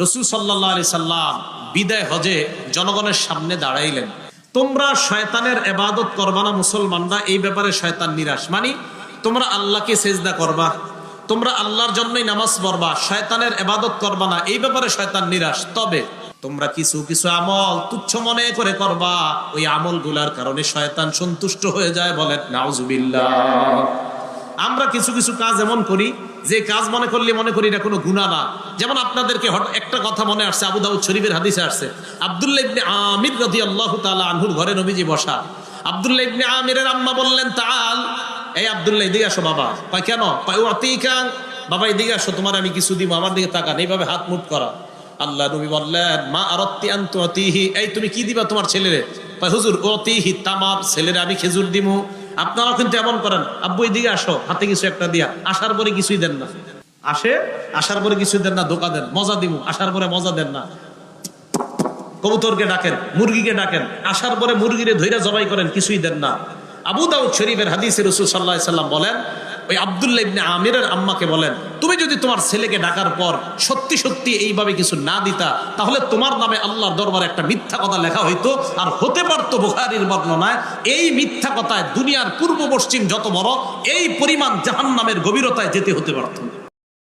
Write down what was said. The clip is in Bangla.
রাসূল সাল্লাল্লাহু আলাইহি সাল্লাম বিদায় হজে জনগণের সামনে দাঁড়াইলেন। তোমরা শয়তানের ইবাদত করবা না মুসলমানরা, এই ব্যাপারে শয়তান নিরাশ। মানে তোমরা আল্লাহকে সেজদা করবা, তোমরা আল্লাহর জন্যই নামাজ পড়বা, শয়তানের ইবাদত করবা না, এই ব্যাপারে শয়তান নিরাশ। তবে তোমরা কিছু কিছু আমল তুচ্ছ মনে করে করবা, ওই আমলগুলার কারণে শয়তান সন্তুষ্ট হয়ে যায়। বলেন নাউজুবিল্লাহ। আমরা কিছু কিছু কাজ এমন করি যে কাজ মনে করি এটা কোনো গুনাহ না। যেমন আপনাদেরকে একটা কথা মনে আসছে, আবু দাউদ শরীফের হাদিসে আসছে, আব্দুল্লাহ ইবনে আমির রাদিয়াল্লাহু তাআলা আনহুর ঘরে নবীজি বসা। আব্দুল্লাহ ইবনে আমিরের আম্মা বললেন, তাআল, এই আব্দুল্লাহ এদিকে আসো বাবা। কয় কেন? কয় উতিকা, বাবা এদিকে আসো, তোমার আমি কিছু দিব, আমার দিকে তাকান, এইভাবে হাত মুঠ করা। আল্লাহ নবী বললেন, মা আরাত্তি আন তুতিহি, এই তুমি কি দিবা তোমার ছেলেরে? কয় হুজুর উতিহি তামার, ছেলেরে আমি খেজুর দিমু। আপনারা কিন্তু এমন করেন, আব্বু এদিকে আসো, হাতে কিছু একটা দিয়া, আসার পরে কিছুই দেন না। আসার পরে কিছুই দেন না, ধোকা দেন, মজা দিমু, আসার পরে মজা দেন না। কবুতরকে ডাকেন, মুরগিকে ডাকেন, আসার পরে মুরগিরে ধইরা জবাই করেন, কিছুই দেন না। আবু দাউদ শরীফের হাদিসে রাসূল সাল্লাল্লাহু আলাইহি সাল্লাম বলেন, ওই আব্দুল্লাহ ইবনে আমিরের আম্মাকে বলেন, তুমি যদি তোমার ছেলেকে ডাকার পর সত্যি সত্যি এইভাবে কিছু না দিতা, তাহলে তোমার নামে আল্লাহর দরবারে একটা মিথ্যা কথা লেখা হইতো, আর হতে পারতো বুখারীর বর্ণনায় এই মিথ্যা কথায় দুনিয়ার পূর্ব পশ্চিম যত বড় এই পরিমাণ জাহান্নামের গভীরতায় যেতে হতে পারত।